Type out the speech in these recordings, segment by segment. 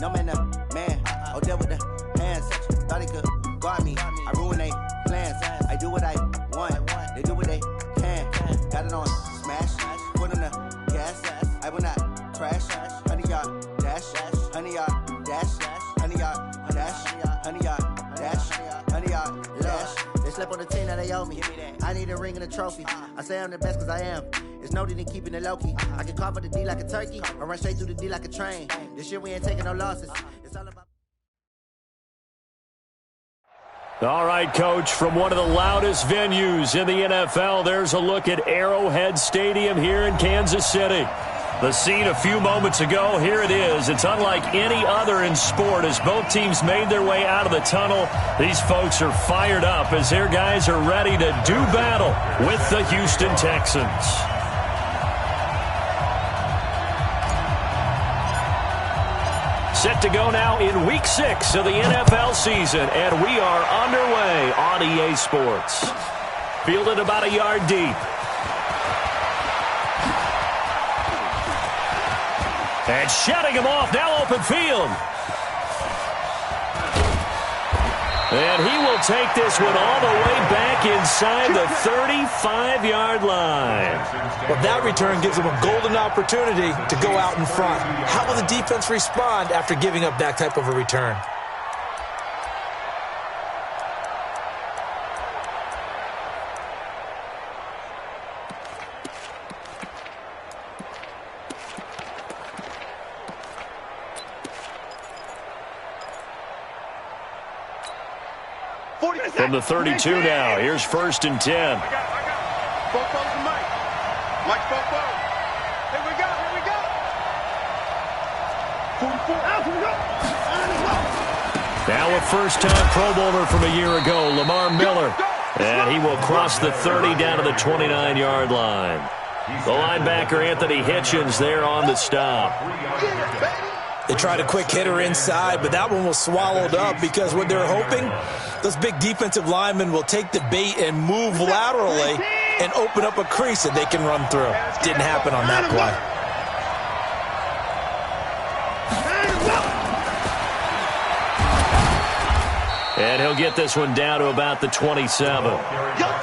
No man, man. Oh, deal with the hands. Thought he could guard me. I ruin they plans. I do what I want. They do what they can. Got it on smash. Put on the gas. I will not crash. 100-yard dash. 100-yard dash. 100-yard dash. 100-yard dash. 100-yard dash. They slept on the team that they owe me. I need a ring and a trophy. I say I'm the best because I am. It's no need in keeping it low-key. I can carve up the D like a turkey or run straight through the D like a train. This year we ain't taking no losses. It's all about... All right, Coach, from one of the loudest venues in the NFL, there's a look at Arrowhead Stadium here in Kansas City. The scene a few moments ago, here it is. It's unlike any other in sport as both teams made their way out of the tunnel. These folks are fired up as their guys are ready to do battle with the Houston Texans. Set to go now in Week 6 of the NFL season, and we are underway on EA Sports. Fielded about a yard deep. And shutting him off, now open field. And he will take this one all the way back inside the 35-yard line. Well, that return gives them a golden opportunity to go out in front. How will the defense respond after giving up that type of a return? From the 32 now, here's 1st and 10. I got Bofo's the mic. Mike Bofo. Here we go, here we go. 44, out, here we go. Now a first-time Pro Bowler from a year ago, Lamar Miller. And he will cross the 30 down to the 29-yard line. The linebacker, Anthony Hitchens, there on the stop. They tried a quick hitter inside, but that one was swallowed up because what they're hoping, those big defensive linemen will take the bait and move laterally and open up a crease that they can run through. Didn't happen on that play. And he'll get this one down to about the 27.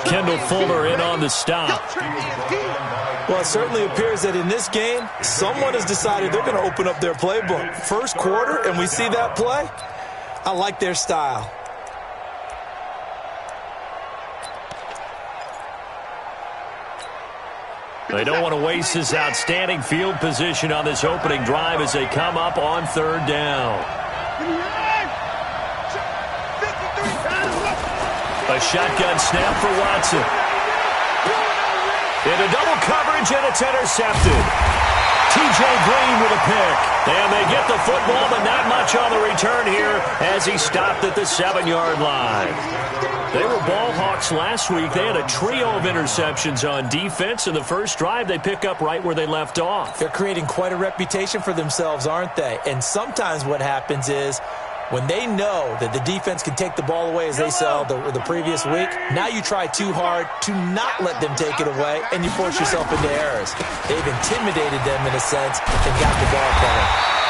Kendall Fuller in on the stop. Well, it certainly appears that in this game, someone has decided they're going to open up their playbook. First quarter, and we see that play. I like their style. They don't want to waste this outstanding field position on this opening drive as they come up on 3rd down. A shotgun snap for Watson. Into double coverage, and it's intercepted. T.J. Green with a pick. And they get the football, but not much on the return here as he stopped at the 7-yard line. They were ball hawks last week. They had a trio of interceptions on defense. In the first drive, they pick up right where they left off. They're creating quite a reputation for themselves, aren't they? And sometimes what happens is when they know that the defense can take the ball away as they saw the previous week, now you try too hard to not let them take it away, and you force yourself into errors. They've intimidated them in a sense and got the ball from them.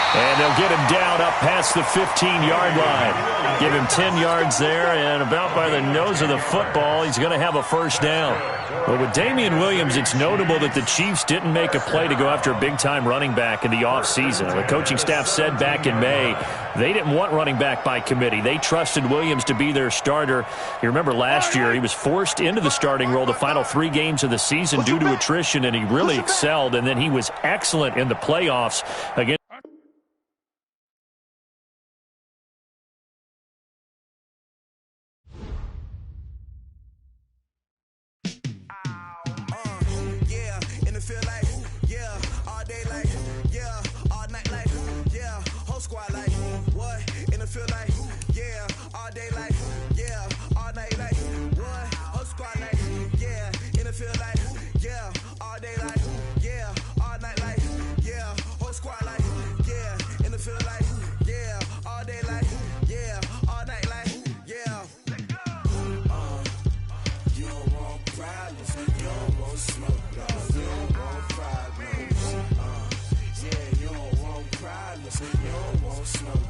And they'll get him down up past the 15-yard line. Give him 10 yards there, and about by the nose of the football, he's going to have a first down. But with Damian Williams, it's notable that the Chiefs didn't make a play to go after a big-time running back in the offseason. The coaching staff said back in May they didn't want running back by committee. They trusted Williams to be their starter. You remember last year he was forced into the starting role the final 3 games of the season due to attrition, and he really excelled, and then he was excellent in the playoffs against You don't want smoke.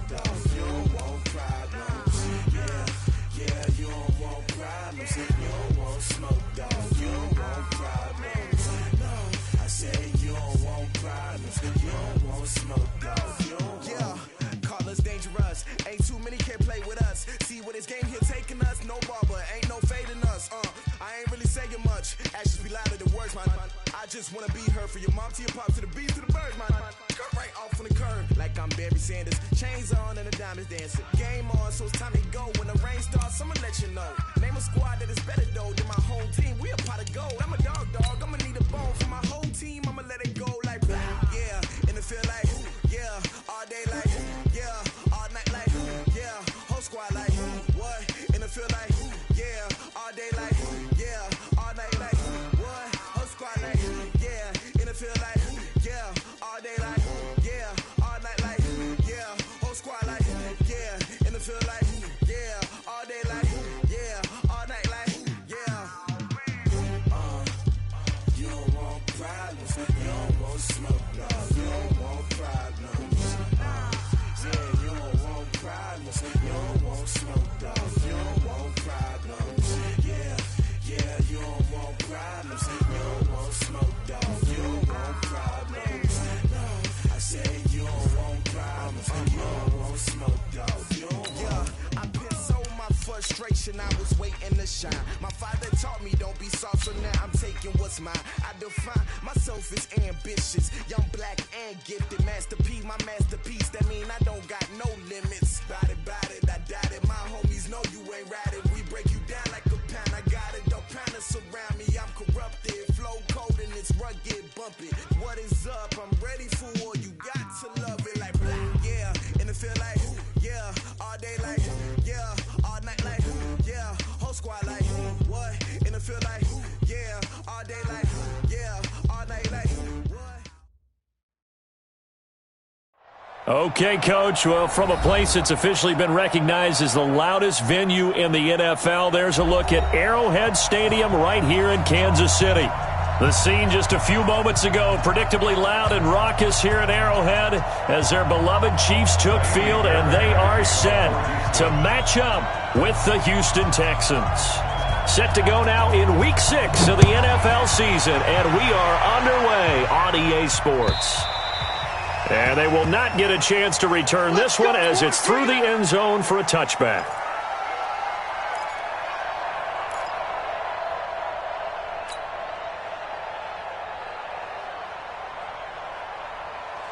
just wanna be heard. For your mom to your pop to the beat to the birds, my cut right off on the curb like I'm Barry Sanders. Chains on and the diamonds dancing. Game on, so it's time to go. When the rain starts, I'ma let you know. Name a squad that is better though than my whole team. We a pot of gold. I'm a dog. I'ma need a bone for my whole team. I'ma let it go like blah. Yeah, and it feel like yeah, all day like yeah, all night like yeah, whole squad like what? And it feel like yeah, all day like yeah, all night like what? Whole squad like yeah, and it feel like yeah, all day like yeah, all night like yeah, whole squad like yeah, and it feel like yeah, all day like yeah, all night like yeah. You don't want problems, you don't want smoke, dog. You don't want problems. Yeah, you don't want problems, you don't want smoke, dog. You don't want problems. Yeah, you don't want problems, you don't want smoke, dog. You don't want problems. No, I said you don't want problems, you don't want smoke, dog. You don't want. I been so my frustration, I was waiting to shine. My father taught me don't be soft, so now I'm taking what's mine. I define myself as ambitious, young, black, and gifted. Master P, my masterpiece. That mean I don't got no limits. Bout it, I doubt it. My homies know you ain't ratted. We break you down like a pound. I got it, don't pound to surround me. I'm corrupted, flow cold and it's rugged, bumpy. What is up? I'm ready for war. You got to love it like blah, yeah. And it feel like yeah, all day like yeah, all night like yeah, whole squad like what? And it feel like yeah, all day like yeah, all night like what? Okay, Coach. Well, from a place that's officially been recognized as the loudest venue in the NFL, there's a look at Arrowhead Stadium right here in Kansas City. The scene just a few moments ago, predictably loud and raucous here at Arrowhead as their beloved Chiefs took field, and they are set to match up with the Houston Texans. Set to go now in Week 6 of the NFL season, and we are underway on EA Sports. And they will not get a chance to return this one as it's through the end zone for a touchback.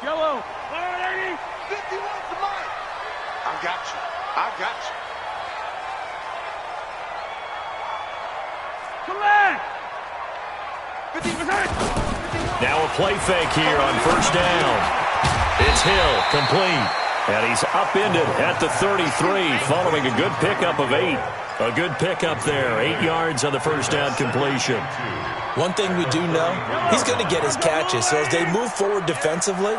Yellow. 180. 51's the mark. I got you. Collect. 50%. Now a play fake here on first down. It's Hill, complete. And he's upended at the 33 following a good pickup of 8. A good pickup there. 8 yards on the first down completion. One thing we do know, he's going to get his catches. So as they move forward defensively,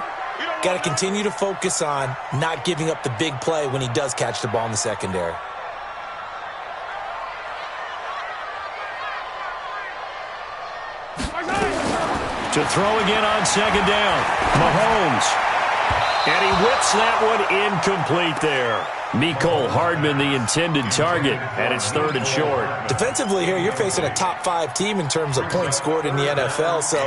got to continue to focus on not giving up the big play when he does catch the ball in the secondary. To throw again on second down. Mahomes. And he whips that one incomplete there. Mecole Hardman, the intended target, and it's 3rd and short. Defensively here, you're facing a top 5 team in terms of points scored in the NFL. So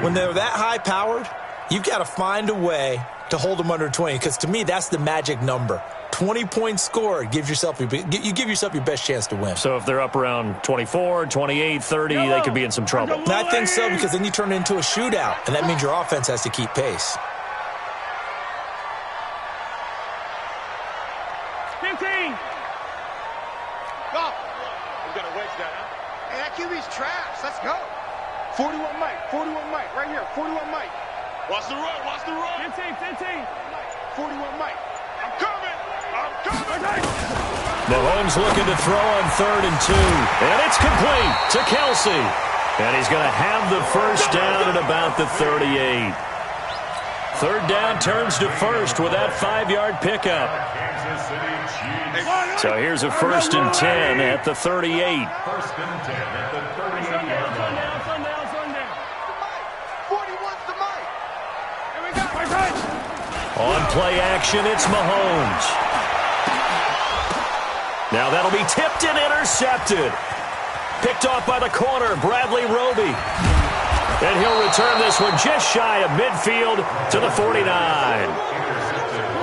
when they're that high-powered, you've got to find a way to hold them under 20, because to me, that's the magic number. 20 points scored, you give yourself your best chance to win. So if they're up around 24, 28, 30, they could be in some trouble. And I think so, because then you turn it into a shootout, and that means your offense has to keep pace. 15. Go. We're going to wedge that, huh? Hey, that QB's trash. Let's go. 41 Mike. Right here. 41 Mike. Watch the run. 15. 41 Mike. I'm coming. Mahomes looking to throw on 3rd and 2. And it's complete to Kelsey. And he's going to have the first down at about the 38. 3rd down turns to 1st with that 5-yard pickup. So here's a 1st and 10 at the 38. 1st and 10 at the 38-yard line. 41's the Mike. Here we go. On play action, it's Mahomes. Now that'll be tipped and intercepted. Picked off by the corner, Bradley Roby. And he'll return this one just shy of midfield to the 49.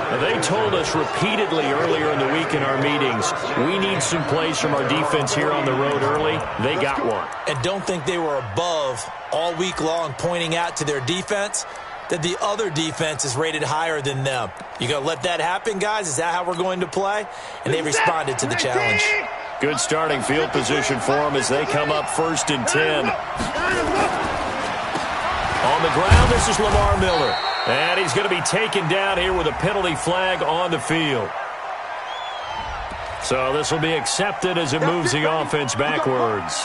Now, they told us repeatedly earlier in the week in our meetings, we need some plays from our defense here on the road early. They got one. And don't think they were above all week long pointing out to their defense that the other defense is rated higher than them. You going to let that happen, guys? Is that how we're going to play? And they responded to the challenge. Good starting field position for them as they come up 1st and 10. On the ground, this is Lamar Miller. And he's going to be taken down here with a penalty flag on the field. So this will be accepted as it moves the offense backwards.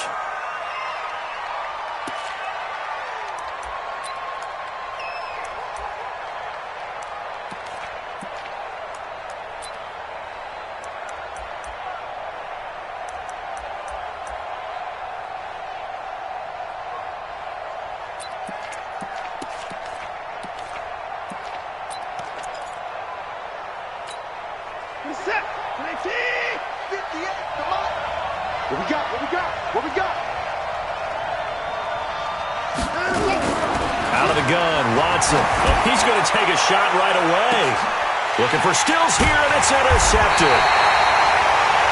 He's going to take a shot right away. Looking for Stills here, and it's intercepted.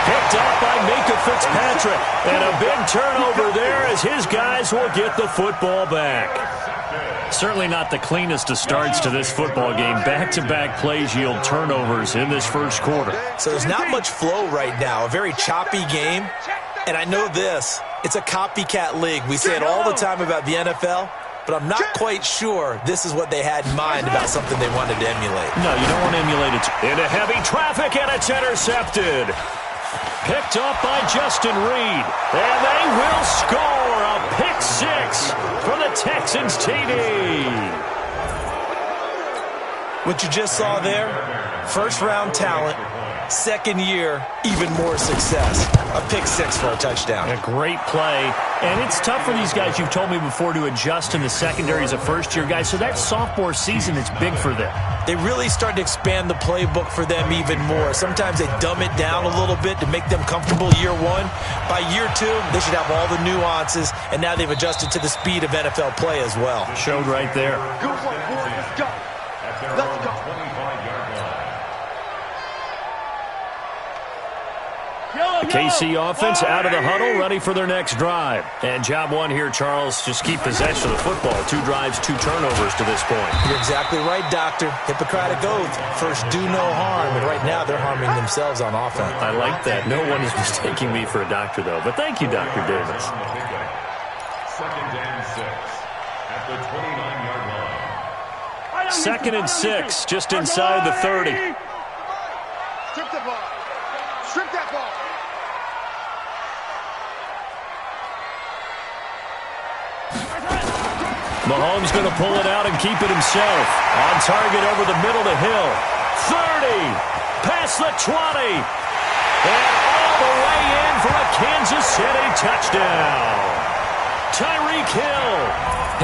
Picked up by Minka Fitzpatrick. And a big turnover there as his guys will get the football back. Certainly not the cleanest of starts to this football game. Back-to-back plays yield turnovers in this first quarter. So there's not much flow right now. A very choppy game. And I know this. It's a copycat league. We say it all the time about the NFL. But I'm not quite sure this is what they had in mind about something they wanted to emulate. No, you don't want to emulate it. Into heavy traffic, and it's intercepted. Picked up by Justin Reed. And they will score a pick six for the Texans TD. What you just saw there, first-round talent, second year, even more success. A pick six for a touchdown. A great play. And it's tough for these guys, you've told me before, to adjust in the secondary as a first-year guy. So that sophomore season is big for them. They really start to expand the playbook for them even more. Sometimes they dumb it down a little bit to make them comfortable year one. By year two, they should have all the nuances, and now they've adjusted to the speed of NFL play as well. Showed right there. Good one, boys. Let's go. Let's go. The KC offense out of the huddle, ready for their next drive. And job one here, Charles, just keep possession of the football. 2 drives, 2 turnovers to this point. You're exactly right, Doctor. Hippocratic oath. First, do no harm. And right now, they're harming themselves on offense. I like that. No one is mistaking me for a doctor, though. But thank you, Dr. Davis. 2nd and 6 at the 29-yard line. 2nd and 6, just inside the 30. Strip the ball. Strip that ball. Mahomes going to pull it out and keep it himself. On target over the middle to Hill. 30. Past the 20. And all the way in for a Kansas City touchdown. Tyreek Hill,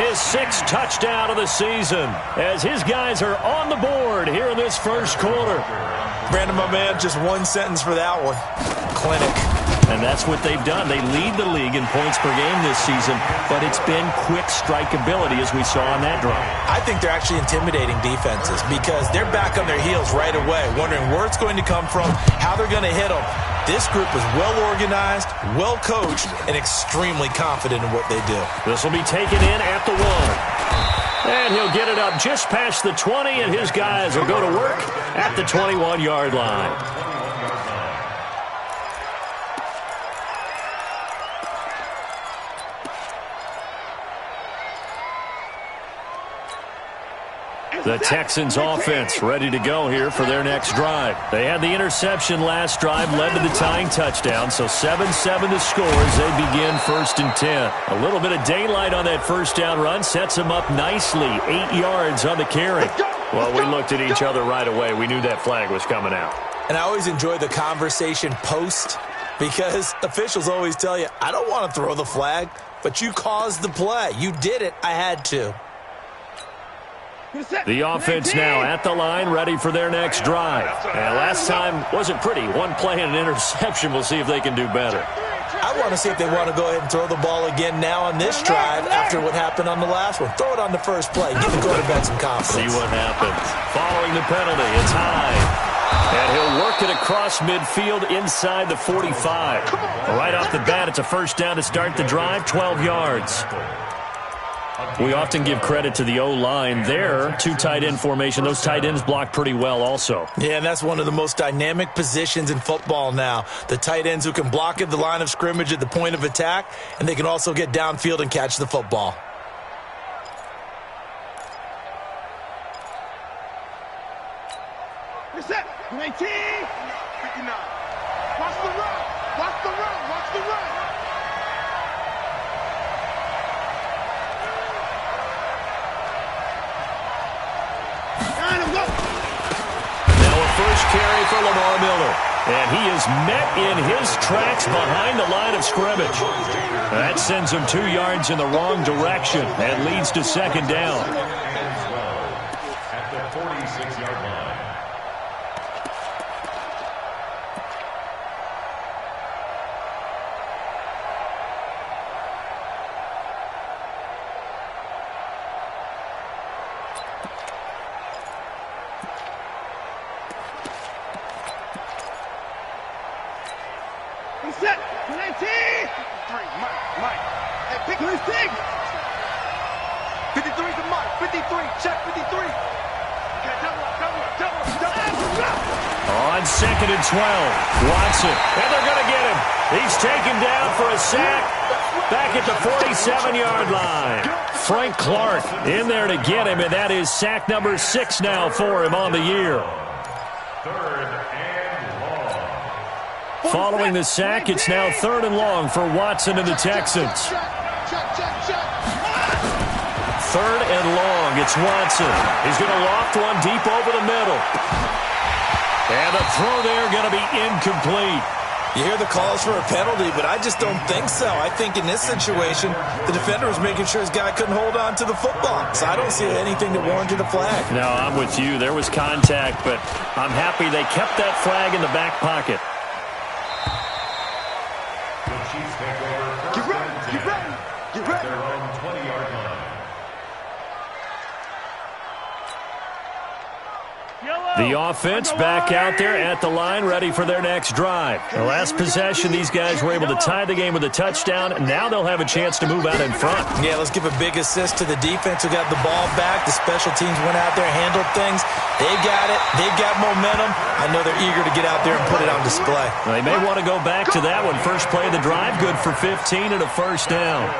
his 6th touchdown of the season, as his guys are on the board here in this first quarter. Brandon, my man, just one sentence for that one. Clinic. And that's what they've done. They lead the league in points per game this season, but it's been quick strike ability as we saw on that drive. I think they're actually intimidating defenses because they're back on their heels right away, wondering where it's going to come from, how they're going to hit them. This group is well organized, well coached, and extremely confident in what they do. This will be taken in at the 1. And he'll get it up just past the 20, and his guys will go to work at the 21-yard line. The Texans offense ready to go here for their next drive. They had the interception last drive, led to the tying touchdown, so 7-7 to score as they begin 1st and 10. A little bit of daylight on that first down run sets them up nicely. 8 yards on the carry. Well, we looked at each other right away. We knew that flag was coming out. And I always enjoy the conversation post because officials always tell you, I don't want to throw the flag, but you caused the play. You did it. I had to. The offense now at the line, ready for their next drive. And last time wasn't pretty. 1 play and an interception. We'll see if they can do better. I want to see if they want to go ahead and throw the ball again now on this drive after what happened on the last one. Throw it on the first play. Give the quarterback some confidence. See what happens. Following the penalty, it's high. And he'll work it across midfield inside the 45. Right off the bat, it's a first down to start the drive, 12 yards. We often give credit to the O-line there. Two tight end formation. Those tight ends block pretty well also. Yeah, and that's one of the most dynamic positions in football now. The tight ends who can block at the line of scrimmage at the point of attack, and they can also get downfield and catch the football. Reset. 19. 59. Watch the run. Watch the run. Watch the run. Now a first carry for Lamar Miller. And he is met in his tracks behind the line of scrimmage. That sends him 2 yards in the wrong direction and leads to second down. At the 46-yard line. Reset. 19. 53. Mike. Hey, pick his thing. 53 to Mike. 53. Check 53. Okay, double up. On second and 12, Watson. And they're going to get him. He's taken down for a sack back at the 47-yard line. Frank Clark in there to get him, and that is sack number 6 now for him on the year. Third and long. Following the sack, it's now 3rd and long for Watson and the Texans. 3rd and long, it's Watson. He's going to loft one deep over the middle. And the throw there going to be incomplete. You hear the calls for a penalty, but I just don't think so. I think in this situation, the defender was making sure his guy couldn't hold on to the football. So I don't see anything that warranted a flag. No, I'm with you. There was contact, but I'm happy they kept that flag in the back pocket. The Chiefs take over first Get ready. and 10. Get ready. Get ready. Their own 20-yard line. The offense back out there at the line, ready for their next drive. The last possession, these guys were able to tie the game with a touchdown. Now they'll have a chance to move out in front. Yeah, let's give a big assist to the defense who got the ball back. The special teams went out there, handled things. They got it. They've got momentum. I know they're eager to get out there and put it on display. They may want to go back to that one. First play of the drive, good for 15 and a first down.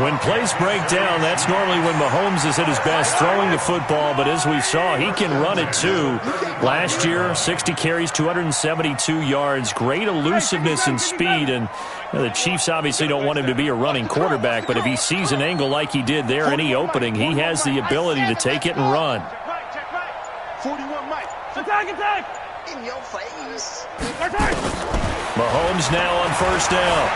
When plays break down, that's normally when Mahomes is at his best throwing the football, but as we saw, he can run it too. Last year, 60 carries, 272 yards, great elusiveness and speed, and the Chiefs obviously don't want him to be a running quarterback, but if he sees an angle like he did there, any opening, he has the ability to take it and run. 41 Mike. Attack. In your face. Mahomes now on first down,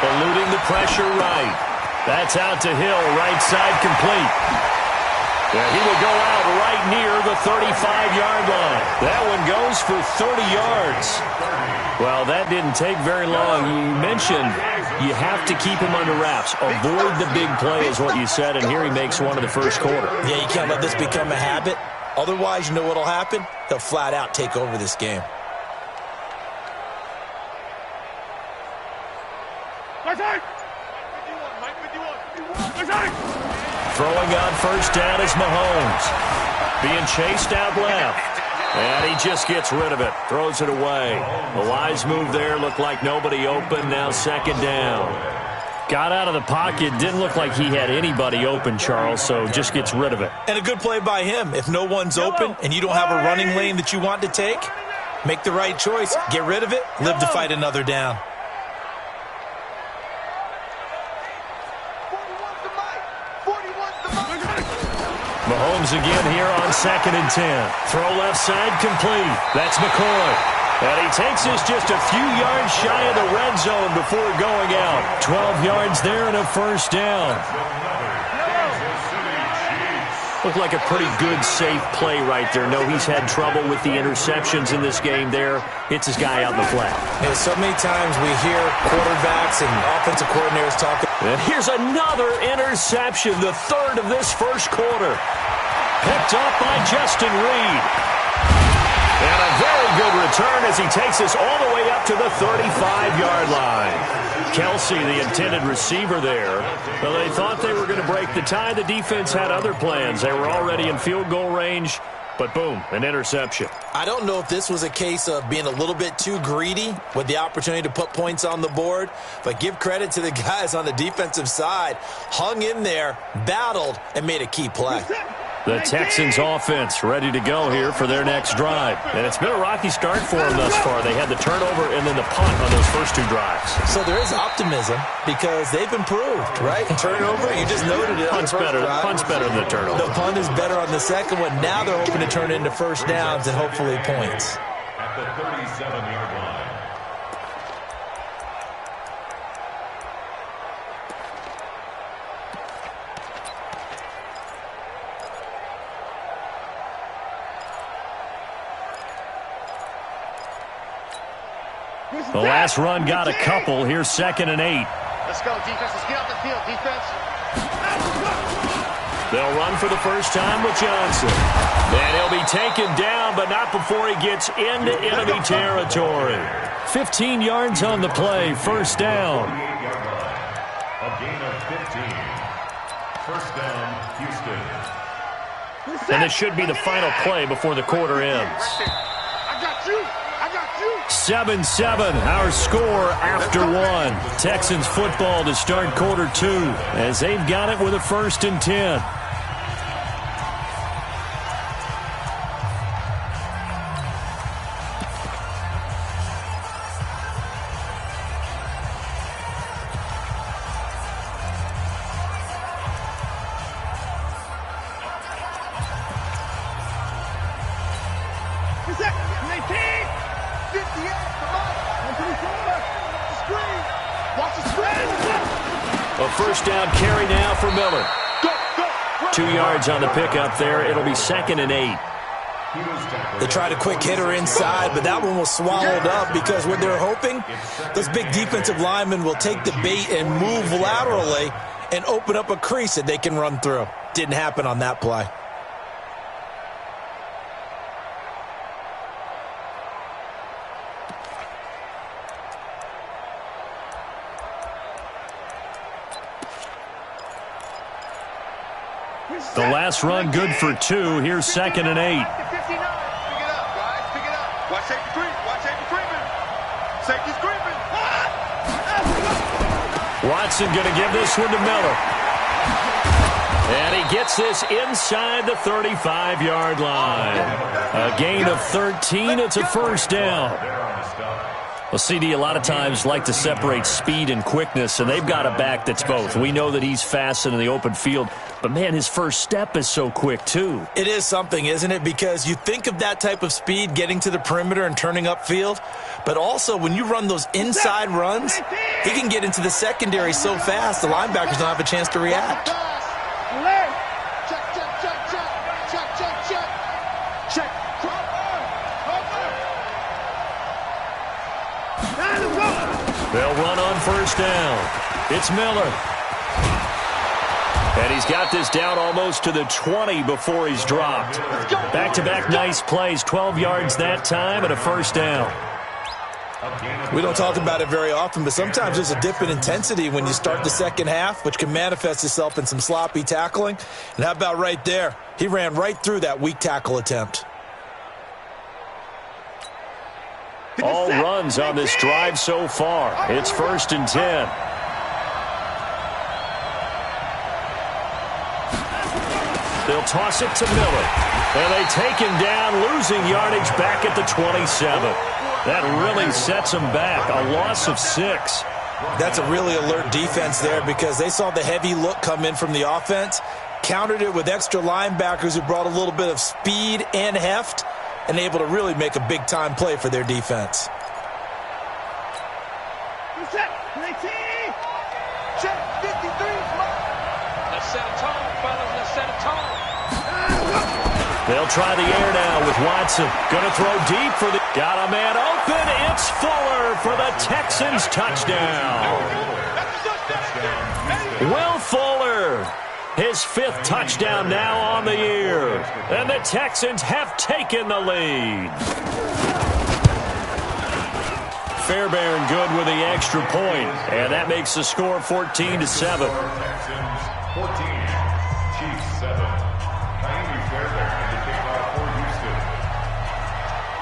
eluding the pressure right. That's out to Hill, right side complete. Yeah, he will go out right near the 35-yard line. That one goes for 30 yards. Well, that didn't take very long. You mentioned you have to keep him under wraps. Avoid the big play is what you said, and here he makes one in the first quarter. Yeah, you can't let this become a habit. Otherwise, you know what will happen? They'll flat out take over this game. Throwing on first down is Mahomes. Being chased out left. And he just gets rid of it. Throws it away. A wise move there. Looked like nobody open. Now second down. Got out of the pocket. Didn't look like he had anybody open, Charles, so just gets rid of it. And a good play by him. If no one's open and you don't have a running lane that you want to take, make the right choice. Get rid of it. Live to fight another down. Mahomes again here on second and 10. Throw left side complete. That's McCoy. And he takes this just a few yards shy of the red zone before going out. 12 yards there and a first down. Looked like a pretty good, safe play right there. No, he's had trouble with the interceptions in this game there. Hits his guy out in the flat. Yeah, so many times we hear quarterbacks and offensive coordinators talking. And here's another interception, the third of this first quarter. Picked up by Justin Reed. And a very good return as he takes us all the way up to the 35-yard line. Kelsey, the intended receiver there. Well, they thought they were going to break the tie. The defense had other plans. They were already in field goal range, but boom, an interception. I don't know if this was a case of being a little bit too greedy with the opportunity to put points on the board, but give credit to the guys on the defensive side. Hung in there, battled, and made a key play. The Texans offense ready to go here for their next drive. And it's been a rocky start for them thus far. They had the turnover and then the punt on those first two drives. So there is optimism because they've improved, right? Turnover, you just noted it. Punt's better than the turnover. The punt is better on the second one. Now they're hoping to turn into first downs and hopefully points. At the 37-yard line. The last run got a couple. Here's 2nd and 8. Let's go, defense. Let's get out the field, defense. They'll run for the first time with Johnson. And he'll be taken down, but not before he gets into enemy territory. 15 yards on the play. First down. 48-yard line. A gain of 15. First down, Houston. And this should be the final play before the quarter ends. I got you. 7-7, our score after one. Texans football to start quarter two as they've got it with a 1st and 10. A first down carry now for Miller. 2 yards on the pickup there. It'll be 2nd and 8. They tried a quick hitter inside, but that one was swallowed up because what they're hoping, those big defensive linemen will take the bait and move laterally and open up a crease that they can run through. Didn't happen on that play. The last run good for 2. Here's 2nd and 8. Pick it up, guys. Pick it up. Watch safety creep. Watch safety creeping. Safety's creeping. Watson going to give this one to Miller. And he gets this inside the 35-yard line. A gain of 13. It's a first down. Well, CD, a lot of times like to separate speed and quickness, and they've got a back that's both. We know that he's fast in the open field, but, man, his first step is so quick, too. It is something, isn't it? Because you think of that type of speed getting to the perimeter and turning upfield, but also when you run those inside runs, he can get into the secondary so fast the linebackers don't have a chance to react. They'll run on first down. It's Miller. And he's got this down almost to the 20 before he's dropped. Back-to-back nice plays, 12 yards that time and a first down. We don't talk about it very often, but sometimes there's a dip in intensity when you start the second half, which can manifest itself in some sloppy tackling. And how about right there? He ran right through that weak tackle attempt. All runs on this drive so far. It's 1st and 10. They'll toss it to Miller. And they take him down, losing yardage back at the 27. That really sets them back. A loss of 6. That's a really alert defense there because they saw the heavy look come in from the offense, countered it with extra linebackers who brought a little bit of speed and heft, and able to really make a big-time play for their defense. They'll try the air now with Watson. Going to throw deep for the... Got a man open. It's Fuller for the Texans touchdown. Will Fuller, his 5th touchdown now on the year. And the Texans have taken the lead. Fairbairn good with the extra point, and that makes the score 14-7. Texans 14, Chiefs 7. Kaimi Fairbairn to kick off for Houston.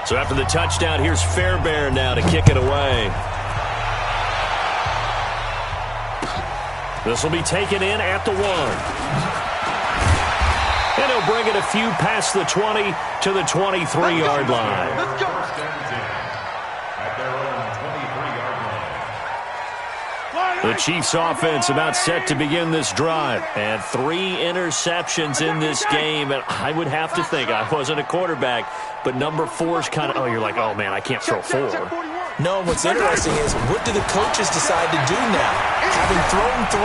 So after the touchdown, here's Fairbairn now to kick it away. This will be taken in at the 1. And he'll bring it a few past the 20 to the 23-yard line. Let's go. First and 10 at their own 23-yard line. The Chiefs offense about set to begin this drive. And 3 interceptions in this game. And I would have to think, I wasn't a quarterback, but number 4 is kind of, you're like, oh, man, I can't throw 4. No, what's interesting is, what do the coaches decide to do now? Having thrown 3,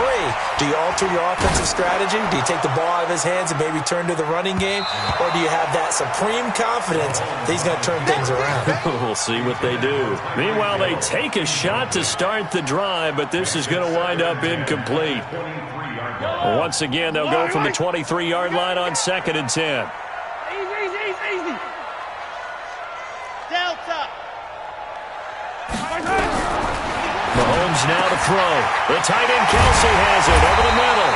do you alter your offensive strategy? Do you take the ball out of his hands and maybe turn to the running game? Or do you have that supreme confidence that he's going to turn things around? We'll see what they do. Meanwhile, they take a shot to start the drive, but this is going to wind up incomplete. Once again, they'll go from the 23-yard line on 2nd and 10. Easy. Delta. Mahomes now to throw. The tight end Kelsey has it over the middle.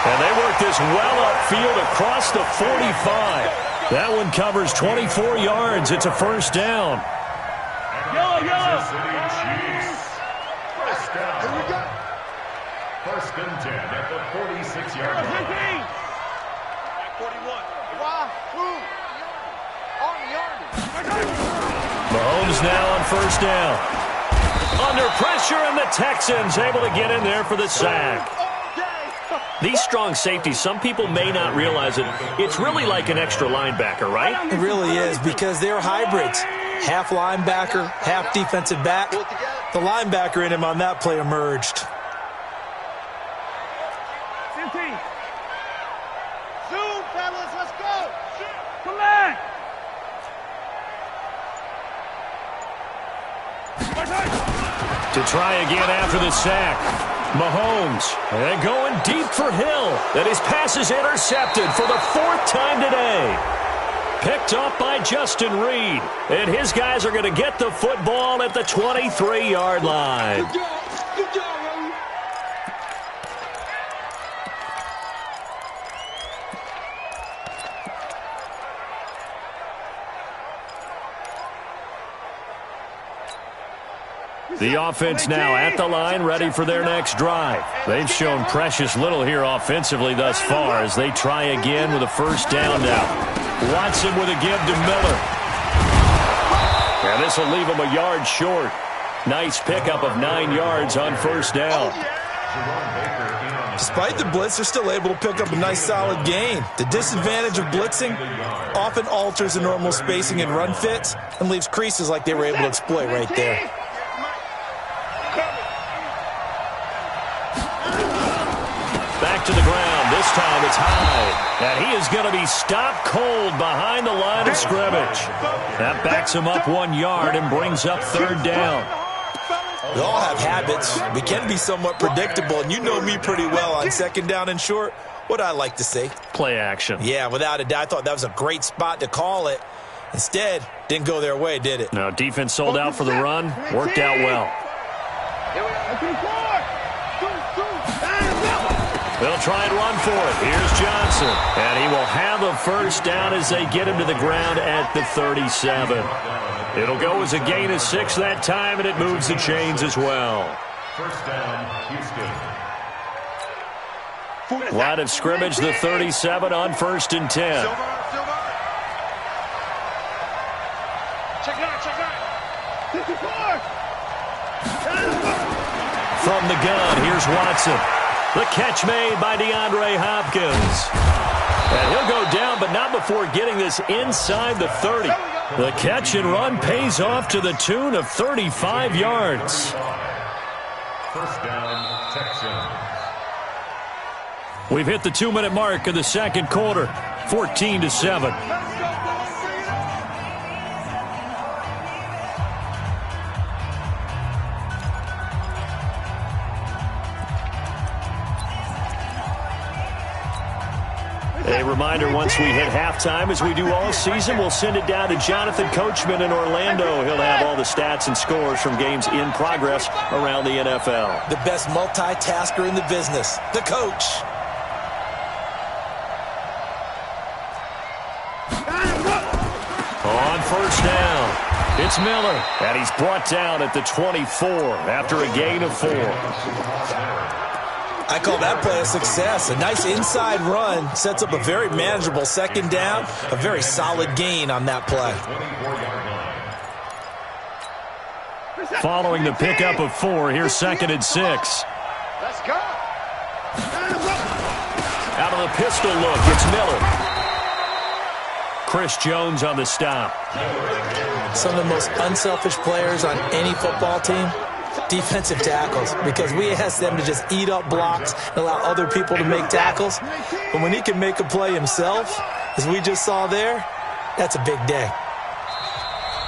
And they work this well upfield across the 45. That one covers 24 yards. It's a first down. Kansas City Chiefs. First down. Here we go. First and 10 at the 46-yard line. 41. Mahomes now on first down. Under pressure, and the Texans able to get in there for the sack. These strong safeties, some people may not realize it. It's really like an extra linebacker, right? It really is, because they're hybrids. Half linebacker, half defensive back. The linebacker in him on that play emerged. 15. Zoom, fellas, let's go. Come back. To try again after the sack. Mahomes, and going deep for Hill. And his pass is intercepted for the 4th time today. Picked up by Justin Reed. And his guys are going to get the football at the 23-yard line. Good job, Robbie. The offense now at the line, ready for their next drive. They've shown precious little here offensively thus far as they try again with a first down now. Watson with a give to Miller. And this will leave him a yard short. Nice pickup of 9 yards on first down. Despite the blitz, they're still able to pick up a nice solid gain. The disadvantage of blitzing often alters the normal spacing and run fits and leaves creases like they were able to exploit right there. Back to the ground. This time it's high. And he is going to be stopped cold behind the line of scrimmage. That backs him up 1 yard and brings up third down. We all have habits. We can be somewhat predictable, and you know me pretty well on second down and short. What I like to say? Play action. Yeah, without a doubt. I thought that was a great spot to call it. Instead, didn't go their way, did it? No, defense sold out for the run. Worked out well. They'll try and run for it. Here's Johnson. And he will have a first down as they get him to the ground at the 37. It'll go as a gain of 6 that time, and it moves the chains as well. First down, Houston. Line of scrimmage, the 37 on first and 10. From the gun, here's Watson. The catch made by DeAndre Hopkins. And he'll go down, but not before getting this inside the 30. The catch and run pays off to the tune of 35 yards. First down, Texans. We've hit the 2-minute mark of the second quarter, 14-7. A reminder, once we hit halftime, as we do all season, we'll send it down to Jonathan Coachman in Orlando. He'll have all the stats and scores from games in progress around the NFL. The best multitasker in the business, the coach. On first down, it's Miller, and he's brought down at the 24 after a gain of 4. I call that play a success. A nice inside run sets up a very manageable second down, a very solid gain on that play. Following the pickup of 4, here's 2nd and 6. Let's go. Out of the pistol look, it's Miller. Chris Jones on the stop. Some of the most unselfish players on any football team, defensive tackles, because we ask them to just eat up blocks and allow other people to make tackles. But when he can make a play himself, as we just saw there, that's a big day.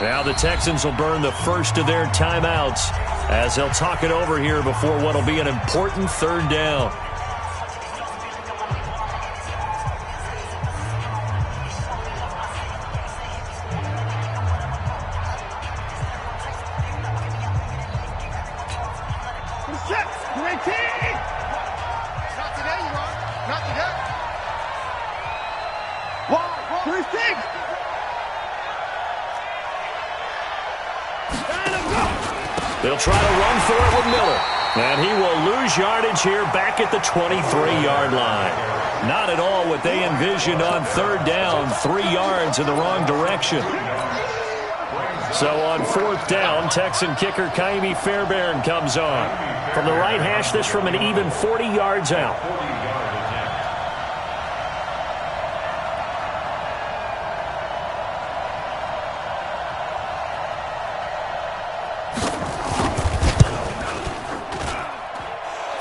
Now the Texans will burn the first of their timeouts as they'll talk it over here before what will be an important 3rd down. They'll try to run for it with Miller. And he will lose yardage here back at the 23-yard line. Not at all what they envisioned on 3rd down, 3 yards in the wrong direction. So on 4th down, Texan kicker Kaimi Fairbairn comes on. From the right hash, this from an even 40 yards out.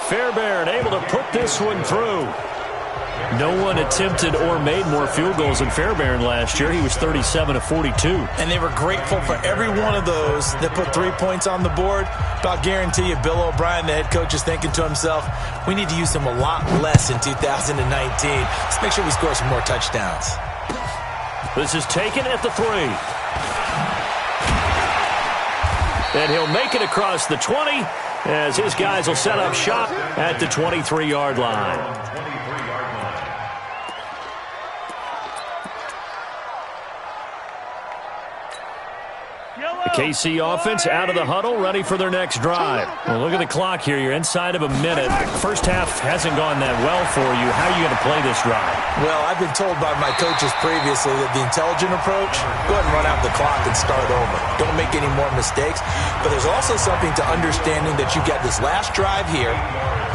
Fairbairn able to put this one through. No one attempted or made more field goals than Fairbairn last year. He was 37 of 42. And they were grateful for every one of those that put 3 points on the board. But I'll guarantee you, Bill O'Brien, the head coach, is thinking to himself, we need to use him a lot less in 2019. Let's make sure we score some more touchdowns. This is taken at the 3. And he'll make it across the 20 as his guys will set up shop at the 23-yard line. The KC offense out of the huddle, ready for their next drive. Well, look at the clock here. You're inside of a minute. First half hasn't gone that well for you. How are you going to play this drive? Well, I've been told by my coaches previously that the intelligent approach, go ahead and run out the clock and start over. Don't make any more mistakes. But there's also something to understanding that you get this last drive here.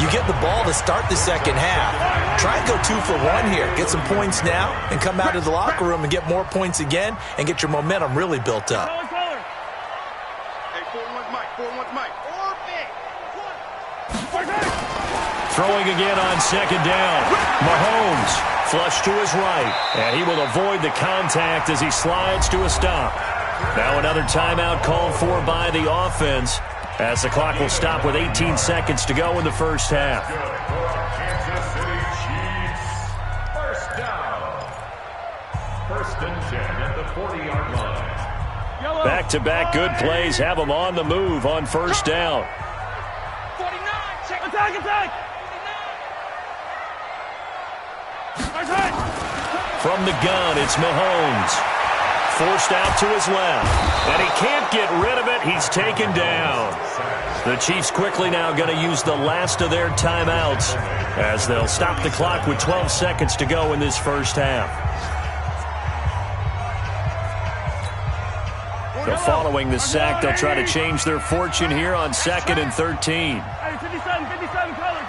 You get the ball to start the second half. Try and go 2 for 1 here. Get some points now and come out of the locker room and get more points again and get your momentum really built up. Throwing again on 2nd down. Mahomes flush to his right, and he will avoid the contact as he slides to a stop. Now another timeout called for by the offense as the clock will stop with 18 seconds to go in the first half. Kansas City Chiefs. First down. 1st and 10 at the 40-yard line. Back-to-back good plays have them on the move on first down. 49, attack! From the gun, it's Mahomes. Forced out to his left. And he can't get rid of it. He's taken down. The Chiefs quickly now going to use the last of their timeouts as they'll stop the clock with 12 seconds to go in this first half. So following the sack, they'll try to change their fortune here on 2nd and 13. Hey, 57 color.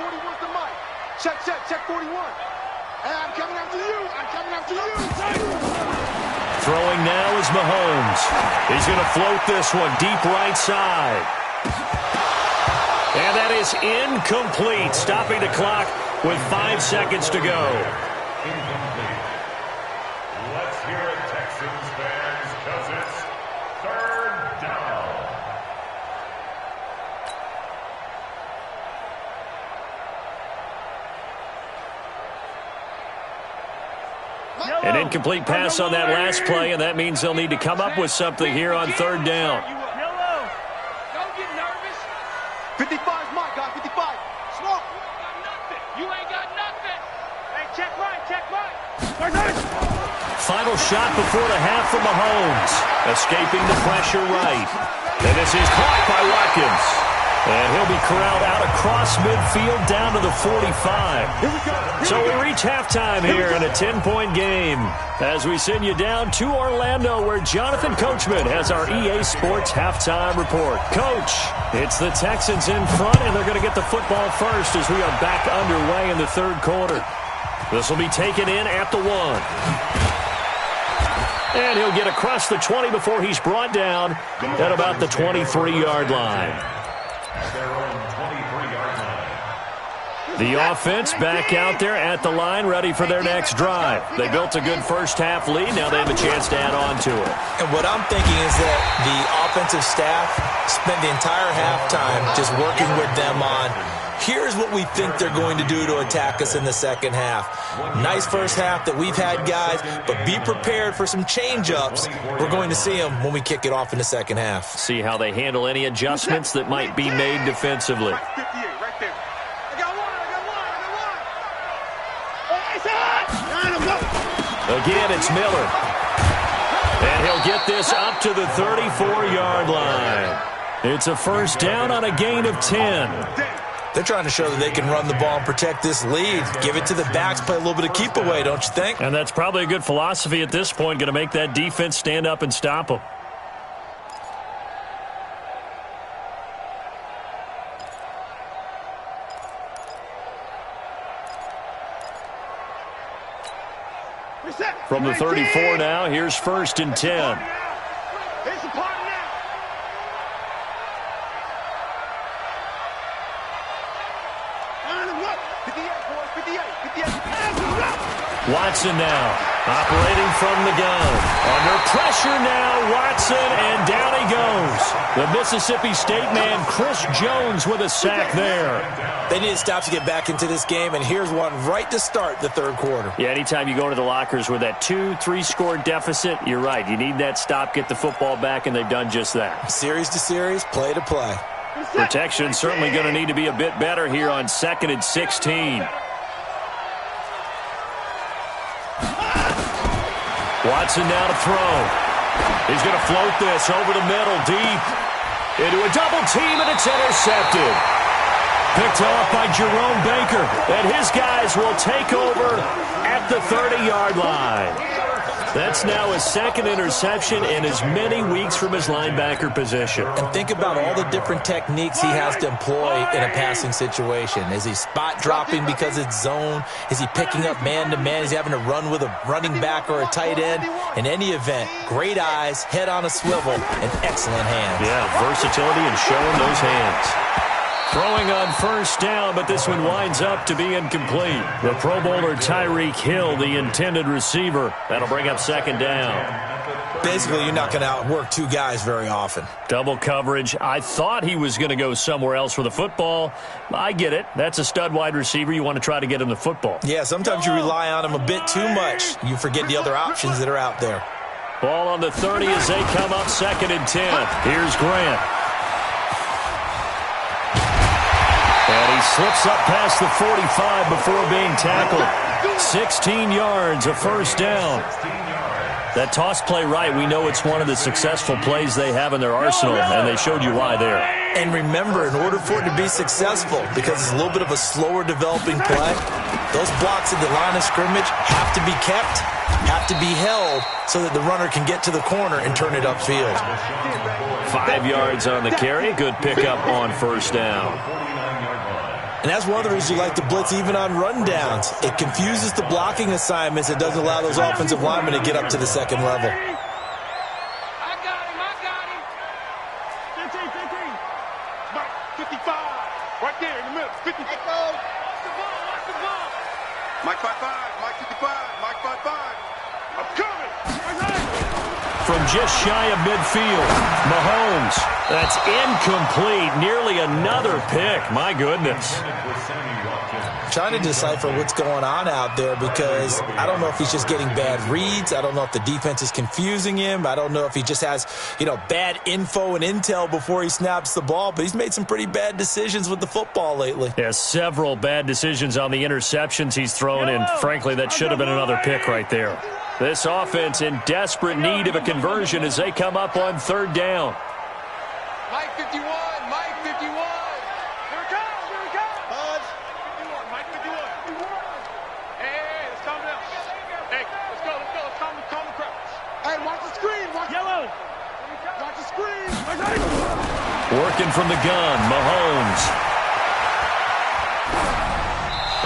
41's the mic. Check 41. Hey, I'm coming after you. Throwing now is Mahomes. He's going to float this one deep right side. And that is incomplete, stopping the clock with 5 seconds to go. Incomplete. Let's hear it, Texans fans, because it's 3rd down. An incomplete pass on that last play, and that means they'll need to come up with something here on third down. Don't get nervous. 55's mine, guys. 55. Small. You ain't got nothing. Hey, check right. Final shot before the half from Mahomes. Escaping the pressure right. And this is caught by Watkins. And he'll be corralled out across midfield down to the 45. So we reach halftime here in a 10-point game as we send you down to Orlando where Jonathan Coachman has our EA Sports halftime report. Coach, it's the Texans in front, and they're going to get the football first as we are back underway in the third quarter. This will be taken in at the 1. And he'll get across the 20 before he's brought down at about the 23-yard line. The offense back out there at the line, ready for their next drive. They built a good first-half lead. Now they have a chance to add on to it. And what I'm thinking is that the offensive staff spent the entire halftime just working with them on, here's what we think they're going to do to attack us in the second half. Nice first half that we've had, guys, but be prepared for some change-ups. We're going to see them when we kick it off in the second half. See how they handle any adjustments that might be made defensively. Again, it's Miller. And he'll get this up to the 34-yard line. It's a first down on a gain of 10. They're trying to show that they can run the ball and protect this lead. Give it to the backs, play a little bit of keep away, don't you think? And that's probably a good philosophy at this point, going to make that defense stand up and stop them. From the 34 now, here's first and 10. Watson now, operating from the gun. Under pressure now, Watson, and down he goes. The Mississippi State man, Chris Jones, with a sack there. They need to stop to get back into this game, and here's one right to start the third quarter. Yeah, anytime you go to the lockers with that 2-3 score deficit, you're right. You need that stop, get the football back, and they've done just that. Series to series, play to play. Protection certainly going to need to be a bit better here on 2nd and 16. Watson now to throw. He's going to float this over the middle, deep. Into a double team, and it's intercepted. Picked off by Jerome Baker. And his guys will take over at the 30-yard line. That's now his second interception in as many weeks from his linebacker position. And think about all the different techniques he has to employ in a passing situation. Is he spot dropping because it's zone? Is he picking up man-to-man? Is he having to run with a running back or a tight end? In any event, great eyes, head on a swivel, and excellent hands. Yeah, versatility and showing those hands. Throwing on first down, but this one winds up to be incomplete. The Pro Bowler Tyreek Hill, the intended receiver. That'll bring up second down. Basically, you're not going to outwork two guys very often. Double coverage. I thought he was going to go somewhere else for the football. I get it. That's a stud wide receiver. You want to try to get him the football. Yeah, sometimes you rely on him a bit too much. You forget the other options that are out there. Ball on the 30 as they come up 2nd and 10. Here's Grant. And he slips up past the 45 before being tackled. 16 yards, a first down. That toss play right, we know it's one of the successful plays they have in their arsenal, and they showed you why there. And remember, in order for it to be successful, because it's a little bit of a slower developing play, those blocks at the line of scrimmage have to be kept, have to be held, so that the runner can get to the corner and turn it upfield. 5 yards on the carry, good pickup on first down. And that's one of the reasons you like to blitz even on rundowns. It confuses the blocking assignments. It doesn't allow those offensive linemen to get up to the second level. I got him. 15. Mike, 55. Right there in the middle. 50. Watch the ball. Mike 55. Mike 55. Mike 55. I'm coming. from just shy of midfield. Mahomes, that's incomplete. Nearly another pick. My goodness. Trying to decipher what's going on out there because I don't know if he's just getting bad reads. I don't know if the defense is confusing him. I don't know if he just has, bad info and intel before he snaps the ball. But he's made some pretty bad decisions with the football lately. Yeah, several bad decisions on the interceptions he's thrown, and frankly, that should have been another pick right there. This offense in desperate need of a conversion as they come up on third down. Mike 51, Mike 51. Here it comes, here it comes. Buzz. 51, Mike 51. Hey, let's calm down. Hey, let's go. Let's calm the crowd. Hey, watch the screen. Yellow. Watch the screen. Working from the gun, Mahomes.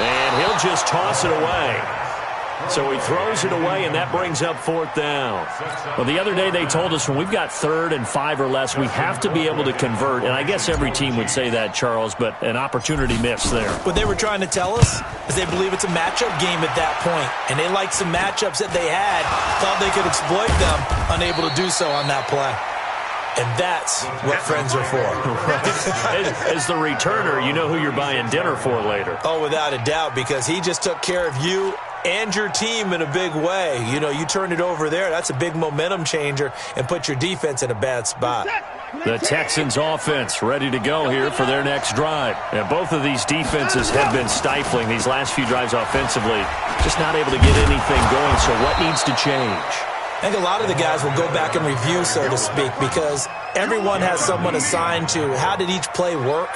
And he'll just toss it away. So he throws it away, and that brings up fourth down. Well, the other day they told us when we've got 3rd and 5 or less, we have to be able to convert. And I guess every team would say that, Charles, but an opportunity missed there. What they were trying to tell us is they believe it's a matchup game at that point. And they liked some matchups that they had, thought they could exploit them, unable to do so on that play. And that's what friends are for. As the returner, you know who you're buying dinner for later. Oh, without a doubt, because he just took care of you and your team in a big way. You turn it over there, that's a big momentum changer and put your defense in a bad spot. The Texans offense ready to go here for their next drive. And both of these defenses have been stifling these last few drives offensively. Just not able to get anything going, so what needs to change? I think a lot of the guys will go back and review, so to speak, because everyone has someone assigned to how did each play work.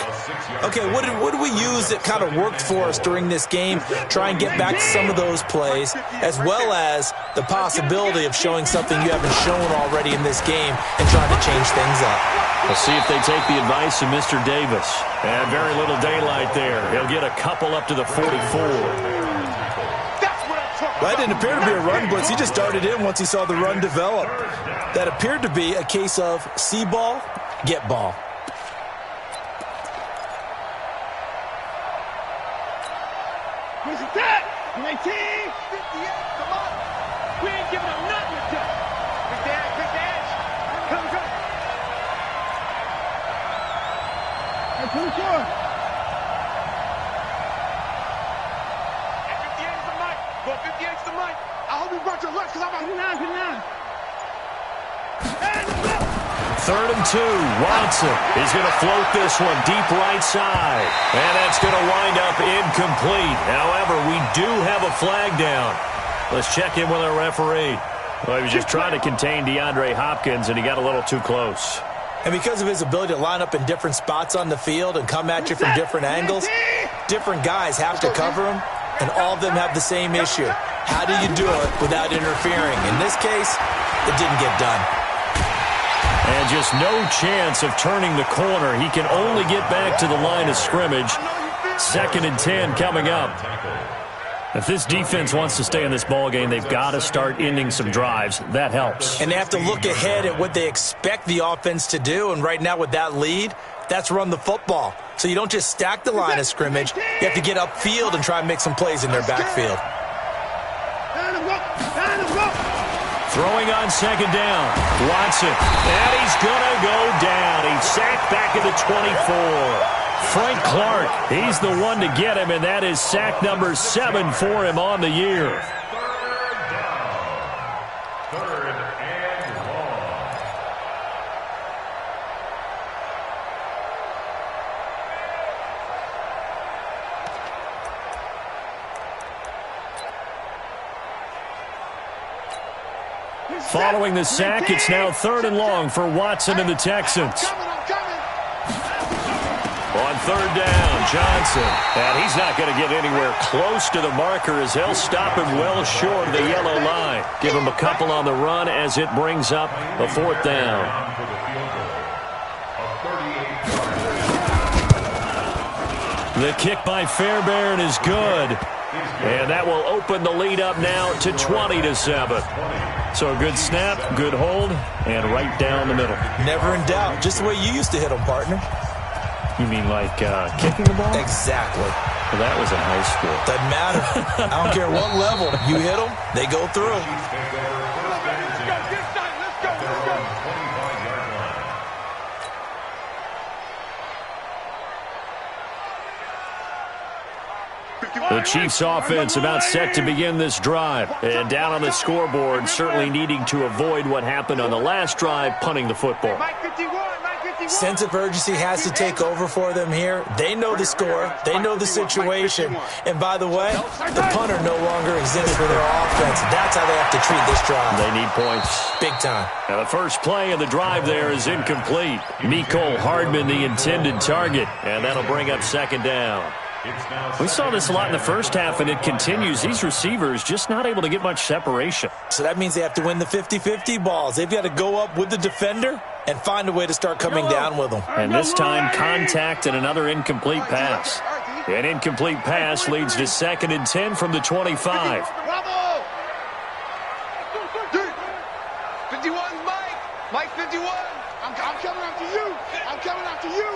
Okay, what did we use that kind of worked for us during this game? Try and get back to some of those plays, as well as the possibility of showing something you haven't shown already in this game and trying to change things up. We'll see if they take the advice of Mr. Davis. And very little daylight there. He'll get a couple up to the 44. That didn't appear to be a run blitz. He just darted in once he saw the run develop. That appeared to be a case of see ball, get ball. Where's it at? 19, 58, come on. We ain't giving them nothing to do. Quick dash. Come. Hey, pull the cord. Go 58's the mic. I hope you brought your lunch because I'm about 59. 3rd and 2. Watson is going to float this one deep right side. And that's going to wind up incomplete. However, we do have a flag down. Let's check in with our referee. Well, he was just trying to contain DeAndre Hopkins, and he got a little too close. And because of his ability to line up in different spots on the field and come at you from different angles, different guys have to cover him. And all of them have the same issue. How do you do it without interfering? In this case, it didn't get done. And just no chance of turning the corner. He can only get back to the line of scrimmage. 2nd and 10 coming up. If this defense wants to stay in this ballgame, they've got to start ending some drives. That helps. And they have to look ahead at what they expect the offense to do. And right now with that lead, that's run the football. So you don't just stack the line of scrimmage. You have to get upfield and try and make some plays in their backfield. Throwing on 2nd down. Watson. And he's going to go down. He's sacked back at the 24. Frank Clark, he's the one to get him, and that is sack number 7 for him on the year. Following the sack, it's now 3rd and long for Watson and the Texans. On 3rd down, Johnson. And he's not going to get anywhere close to the marker as they'll stop him well short of the yellow line. Give him a couple on the run as it brings up a 4th down. The kick by Fairbairn is good. And that will open the lead up now to 20-7. So a good snap, good hold, and right down the middle. Never in doubt. Just the way you used to hit them, partner. You mean like kicking the ball? Exactly. Well, that was in high school. Doesn't matter. I don't care what level. You hit them, they go through. The Chiefs offense about set to begin this drive. And down on the scoreboard, certainly needing to avoid what happened on the last drive, punting the football. Sense of urgency has to take over for them here. They know the score. They know the situation. And by the way, the punter no longer exists for their offense. That's how they have to treat this drive. They need points. Big time. Now the first play of the drive there is incomplete. Mecole Hardman, the intended target. And that'll bring up second down. We saw this a lot in the first half, and it continues. These receivers just not able to get much separation. So that means they have to win the 50-50 balls. They've got to go up with the defender and find a way to start coming down with them. And this time, contact and another incomplete pass. An incomplete pass leads to 2nd and 10 from the 25. 51's Mike. Mike 51. I'm coming after you. I'm coming after you.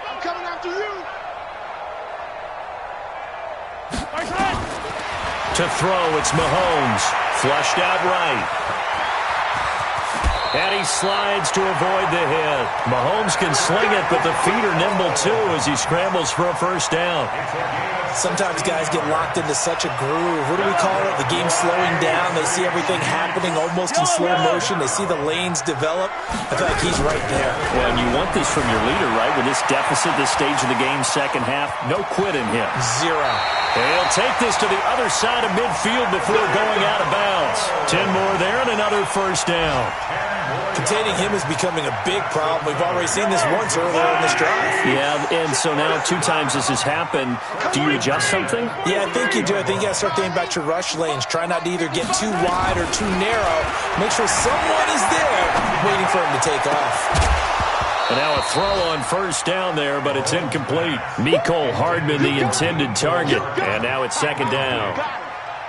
I'm coming after you. To throw, it's Mahomes. Flushed out right. And he slides to avoid the hit. Mahomes can sling it, but the feet are nimble too as he scrambles for a first down. Sometimes guys get locked into such a groove. What do we call it? The game's slowing down. They see everything happening almost in slow motion. They see the lanes develop. I feel like he's right there. Well, and you want this from your leader, right? With this deficit, this stage of the game, second half, no quit in him. Zero. And he'll take this to the other side of midfield before going out of bounds. 10 more there and another first down. Containing him is becoming a big problem. We've already seen this once earlier in this drive. Yeah, and so now 2 times this has happened. Do you adjust something? Yeah, I think you do. I think you got to start thinking about your rush lanes. Try not to either get too wide or too narrow. Make sure someone is there waiting for him to take off. And now a throw on first down there, but it's incomplete. Mecole Hardman, the intended target. And now it's second down.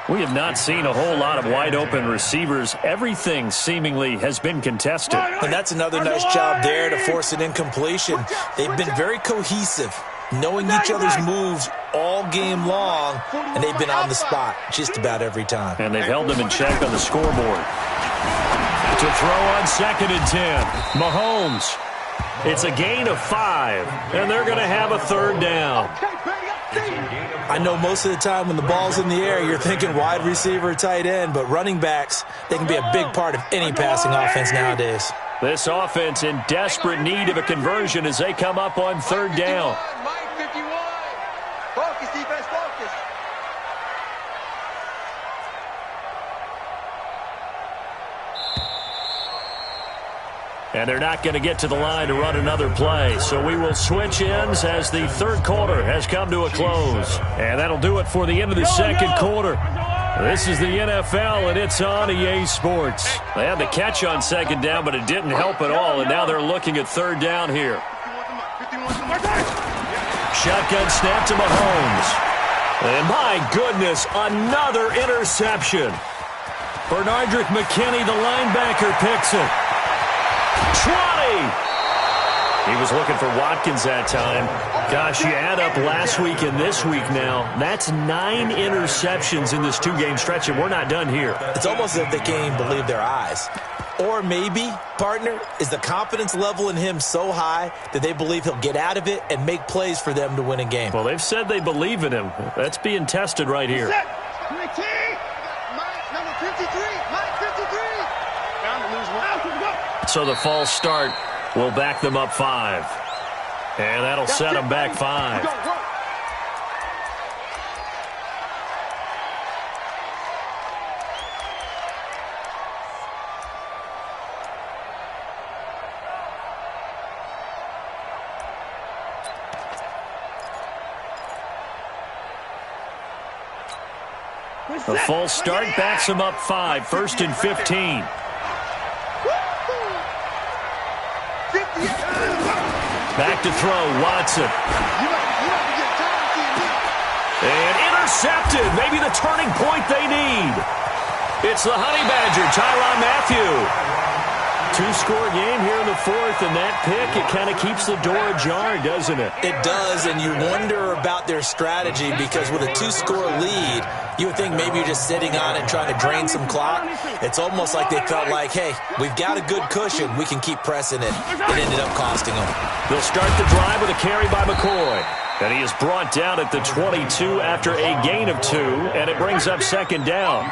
We have not seen a whole lot of wide-open receivers. Everything seemingly has been contested. And that's another nice job there to force an incompletion. They've been very cohesive, knowing each other's moves all game long, and they've been on the spot just about every time. And they've held them in check on the scoreboard. To throw on 2nd and 10. Mahomes. It's a gain of 5, and they're going to have a third down. I know most of the time when the ball's in the air, you're thinking wide receiver, tight end, but running backs, they can be a big part of any passing offense nowadays. This offense in desperate need of a conversion as they come up on third down. Mike 51. Focus, defense, focus. And they're not going to get to the line to run another play. So we will switch ends as the third quarter has come to a close. And that'll do it for the end of the second quarter. This is the NFL, and it's on EA Sports. They had the catch on second down, but it didn't help at all. And now they're looking at third down here. Shotgun snap to Mahomes. And my goodness, another interception. Bernardrick McKinney, the linebacker, picks it. 20! He was looking for Watkins that time. Gosh, you add up last week and this week now. That's 9 interceptions in this 2-game stretch, and we're not done here. It's almost as if they can't even believe their eyes. Or maybe, partner, is the confidence level in him so high that they believe he'll get out of it and make plays for them to win a game. Well, they've said they believe in him. That's being tested right here. Mike, number 53. Mike 53. Down to lose 1. So the false start will back them up 5. And that'll set them back 5. The false start backs them up 5. 1st and 15. Back to throw, Watson. And intercepted. Maybe the turning point they need. It's the Honey Badger, Tyrann Mathieu. 2-score game here in the 4th, and that pick, it kind of keeps the door ajar, doesn't it? It does, and you wonder about their strategy because with a 2-score lead, you would think maybe you're just sitting on it trying to drain some clock. It's almost like they felt like, hey, we've got a good cushion. We can keep pressing it. It ended up costing them. They'll start the drive with a carry by McCoy. And he is brought down at the 22 after a gain of 2, and it brings up second down.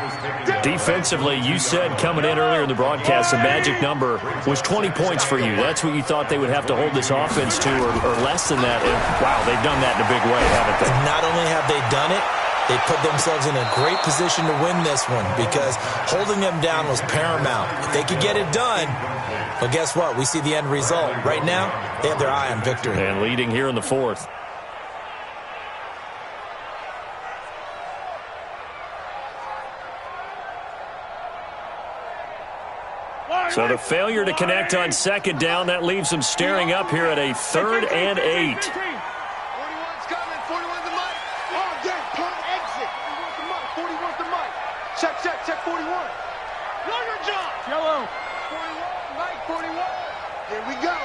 Defensively, you said coming in earlier in the broadcast, the magic number was 20 points for you. That's what you thought they would have to hold this offense to, or less than that. And, wow, they've done that in a big way, haven't they? Not only have they done it, they put themselves in a great position to win this one because holding them down was paramount. If they could get it done, well, guess what? We see the end result. Right now, they have their eye on victory. And leading here in the 4th. So the failure to connect on second down, that leaves them staring up here at a 3rd and 8. 41's coming. 41's the mic. Oh, yeah, punt exit. 41's the mic. Check 41. Longer jump. Yellow. 41, Mike, 41. Here we go.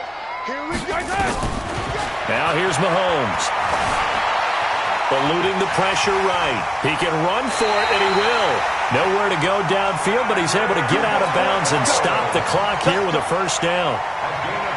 Now here's Mahomes. Eluding the pressure right. He can run for it, and he will. Nowhere to go downfield, but he's able to get out of bounds and stop the clock here with a first down.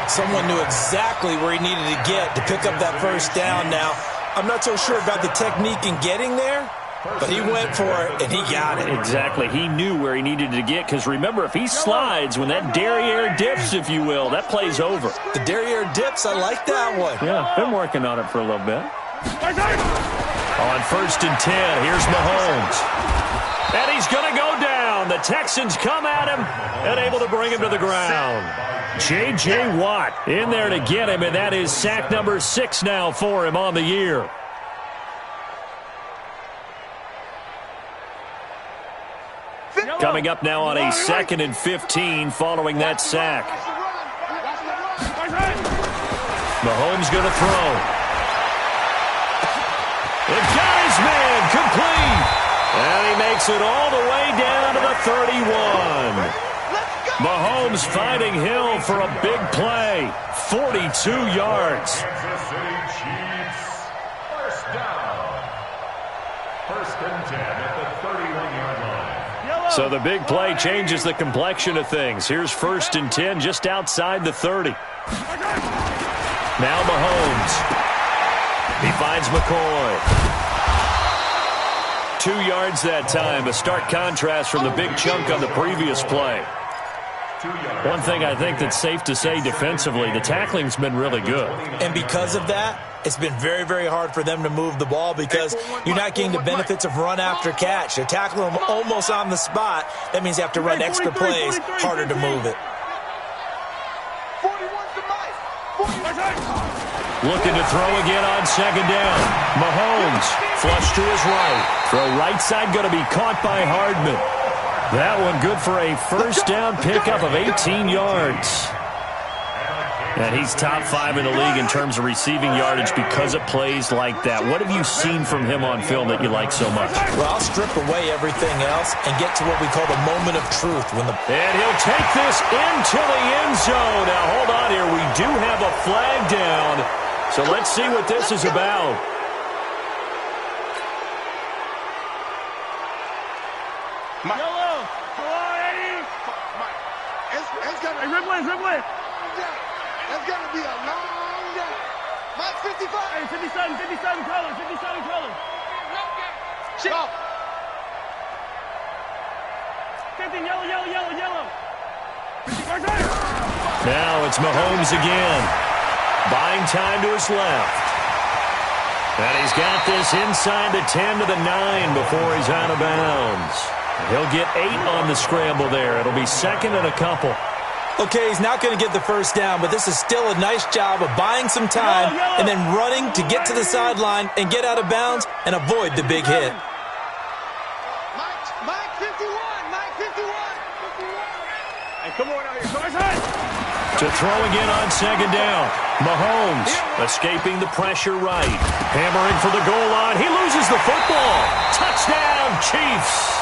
Someone knew exactly where he needed to get to pick up that first down now. I'm not so sure about the technique in getting there, but he went for it, and he got it. Exactly. He knew where he needed to get, because remember, if he slides, when that derriere dips, if you will, that play's over. The derriere dips, I like that one. Yeah, been working on it for a little bit. On 1st and 10, here's Mahomes. And he's going to go down. The Texans come at him and able to bring him to the ground. J.J. Watt in there to get him, and that is sack number 6 now for him on the year. Coming up now on a 2nd and 15 following that sack. Mahomes going to throw. They've got his man complete. And he makes it all the way down to the 31. Mahomes finding Hill for a big play. 42 yards. Kansas City Chiefs. First down. 1st and 10 at the 31-yard line. So the big play changes the complexion of things. Here's 1st and 10 just outside the 30. Now Mahomes. He finds McCoy. 2 yards that time, a stark contrast from the big chunk on the previous play. One thing I think that's safe to say defensively, the tackling's been really good. And because of that, it's been very, very hard for them to move the ball because you're not getting the benefits of run after catch. They're tackling them almost on the spot. That means you have to run extra plays, harder to move it. Looking to throw again on second down. Mahomes, flush to his right. Throw right side going to be caught by Hardman. That one good for a first down pickup of 18 yards. And he's top 5 in the league in terms of receiving yardage because of plays like that. What have you seen from him on film that you like so much? Well, I'll strip away everything else and get to what we call the moment of truth. And he'll take this into the end zone. Now, hold on here. We do have a flag down. So let's see what this is about. Yellow. Ripley. That's going to be a long day. Mike 55. Hey, 57 colors. Shit. 15, yellow. Now it's Mahomes again. Buying time to his left. And he's got this inside the 10 to the 9 before he's out of bounds. He'll get 8 on the scramble there. It'll be 2nd and a couple. Okay, he's not going to get the first down, but this is still a nice job of buying some time and then running to get to the sideline and get out of bounds and avoid the big hit. Mike 51. Hey, come on out here. Come on. To throw again on second down. Mahomes escaping the pressure right. Hammering for the goal line. He loses the football. Touchdown, Chiefs.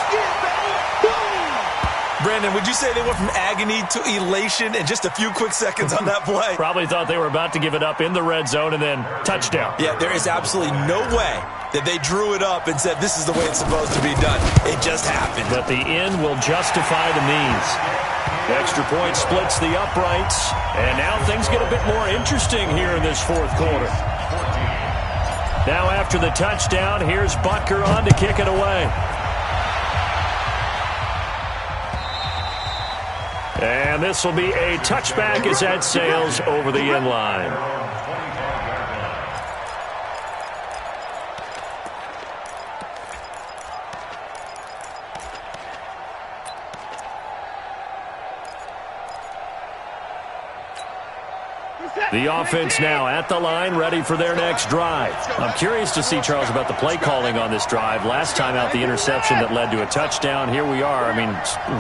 Brandon, would you say they went from agony to elation in just a few quick seconds on that play? Probably thought they were about to give it up in the red zone and then touchdown. Yeah, there is absolutely no way that they drew it up and said this is the way it's supposed to be done. It just happened. But the end will justify the means. Extra point splits the uprights. And now things get a bit more interesting here in this fourth quarter. Now after the touchdown, here's Butker on to kick it away. And this will be a touchback as that sails over the end line. The offense now at the line, ready for their next drive. I'm curious to see, Charles, about the play calling on this drive. Last time out, the interception that led to a touchdown. Here we are. I mean,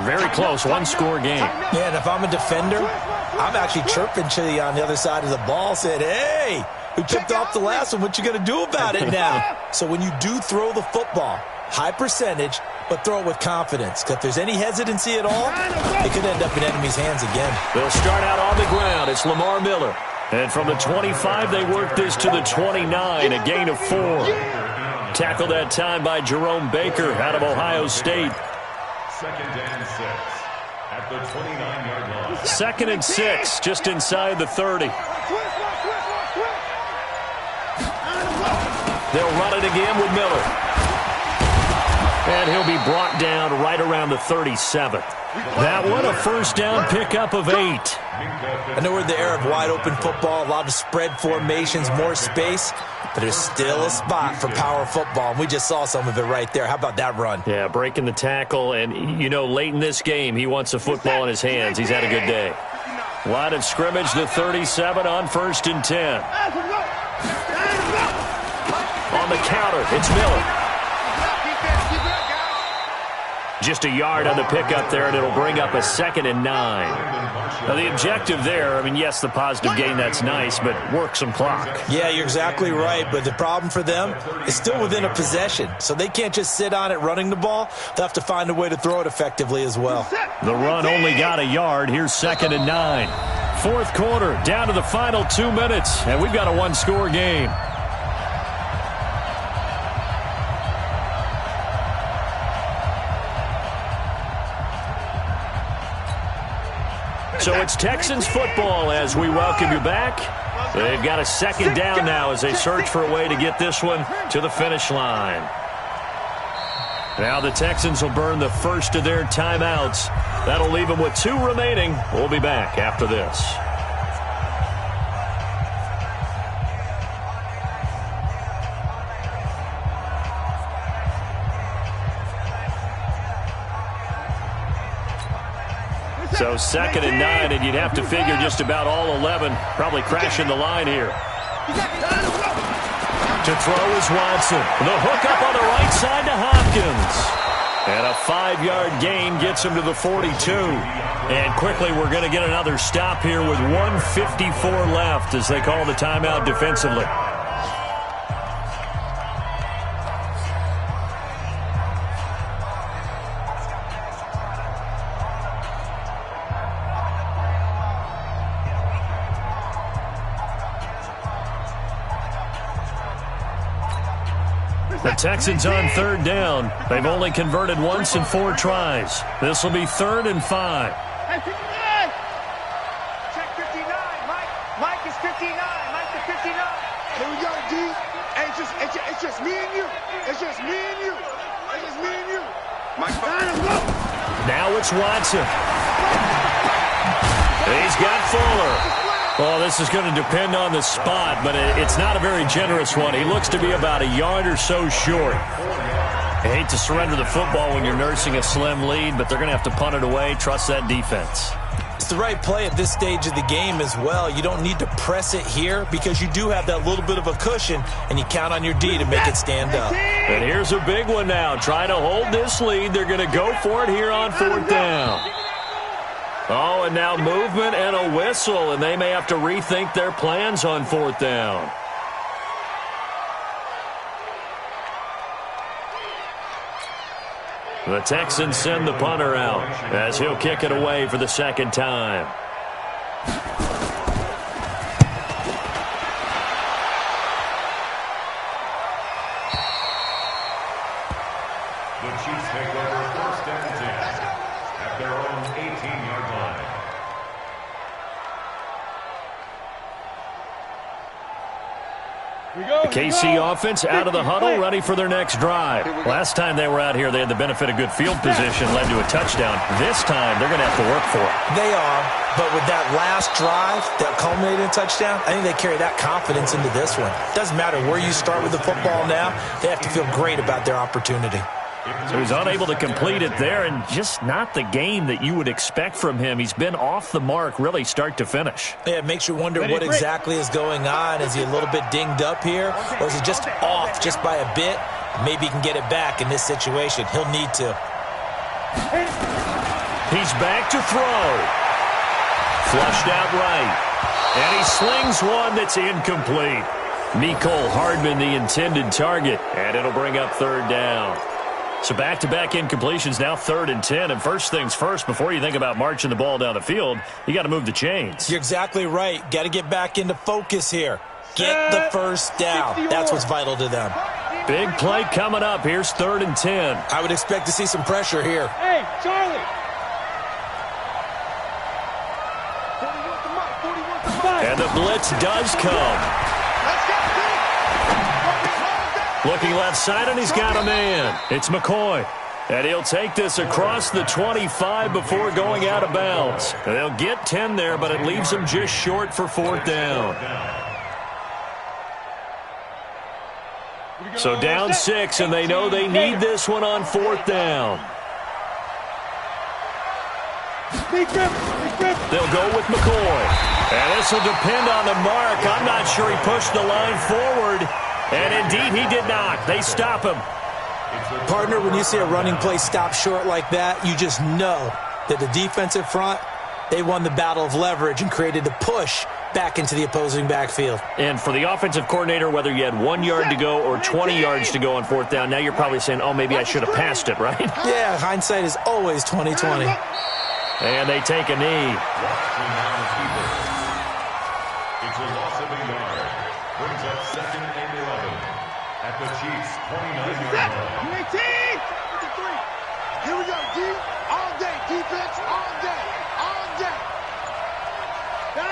very close, one-score game. Yeah, and if I'm a defender, I'm actually chirping to you on the other side of the ball, saying, hey, we picked off the last one. What you going to do about it now? So when you do throw the football, high percentage, but throw it with confidence. Because if there's any hesitancy at all, it could end up in enemy's hands again. They'll start out on the ground. It's Lamar Miller. And from the 25, they work this to the 29, a gain of 4. Tackled that time by Jerome Baker out of Ohio State. 2nd and 6 at the 29-yard line. 2nd and 6, just inside the 30. They'll run it again with Miller. And he'll be brought down right around the 37th. That one, a first down pickup of 8. I know we're in the era of wide-open football, a lot of spread formations, more space, but there's still a spot for power football, and we just saw some of it right there. How about that run? Yeah, breaking the tackle, and, you know, late in this game, he wants the football in his hands. He's had a good day. Line of scrimmage, the 37 on 1st and 10. On the counter, it's Miller. Just a yard on the pickup there, and it'll bring up a 2nd and 9. Now, the objective there, I mean, yes, the positive gain, that's nice, but work some clock. Yeah, you're exactly right, but the problem for them is still within a possession, so they can't just sit on it running the ball. They'll have to find a way to throw it effectively as well. The run only got a yard. Here's 2nd and 9. 4th quarter, down to the final 2 minutes, and we've got a one-score game. So it's Texans football as we welcome you back. They've got a 2nd down now as they search for a way to get this one to the finish line. Now the Texans will burn the first of their timeouts. That'll leave them with 2 remaining. We'll be back after this. So 2nd and 9, and you'd have to figure just about all 11 probably crashing the line here. To throw is Watson. The hook up on the right side to Hopkins. And a 5-yard gain gets him to the 42. And quickly we're going to get another stop here with 1:54 left as they call the timeout defensively. The Texans on 3rd down. They've only converted once in 4 tries. This will be 3rd and 5. Hey, 59! Check 59. Mike is 59. Mike is 59. Here we go, D. Hey, it's just me and you. It's just me and you. It's just me and you. Mike, now it's Watson. He's got Fuller. Well, this is going to depend on the spot, but it's not a very generous one. He looks to be about a yard or so short. I hate to surrender the football when you're nursing a slim lead, but they're going to have to punt it away. Trust that defense. It's the right play at this stage of the game as well. You don't need to press it here because you do have that little bit of a cushion, and you count on your D to make it stand up. And here's a big one now. Trying to hold this lead. They're going to go for it here on 4th down. Oh, and now movement and a whistle, and they may have to rethink their plans on 4th down. The Texans send the punter out as he'll kick it away for the 2nd time. The Chiefs take over 1st and 10 at their own 18-yard line. The KC offense out of the huddle, ready for their next drive. Last time they were out here, they had the benefit of good field position, led to a touchdown. This time, they're going to have to work for it. They are, but with that last drive that culminated in a touchdown, I think they carry that confidence into this one. Doesn't matter where you start with the football now, they have to feel great about their opportunity. So he's unable to complete it there, and just not the game that you would expect from him. He's been off the mark really start to finish. Yeah, it makes you wonder what exactly is going on. Is he a little bit dinged up here, or is he just off just by a bit? Maybe he can get it back in this situation. He'll need to. He's back to throw. Flushed out right. And he slings one that's incomplete. Mecole Hardman, the intended target, and it'll bring up third down. So back-to-back incompletions, now 3rd and 10. And first things first, before you think about marching the ball down the field, you got to move the chains. You're exactly right. Got to get back into focus here. Get the first down. That's what's vital to them. Big play coming up. Here's 3rd and 10. I would expect to see some pressure here. Hey, Charlie. And the blitz does come. Looking left side, and he's got a man. It's McCoy. And he'll take this across the 25 before going out of bounds. And they'll get 10 there, but it leaves them just short for 4th down. So down 6, and they know they need this one on 4th down. They'll go with McCoy. And this will depend on the mark. I'm not sure he pushed the line forward. And indeed, he did not. They stop him. Partner, when you see a running play stop short like that, you just know that the defensive front, they won the battle of leverage and created a push back into the opposing backfield. And for the offensive coordinator, whether you had 1 yard to go or 20 yards to go on 4th down, now you're probably saying, oh, maybe I should have passed it, right? Yeah, hindsight is always 20/20. And they take a knee. It's a loss of a yard. Brings up 2nd and 11 at the Chiefs' 29-yard line. 18! Here we go, D. All day. Defense all day. All day. Go.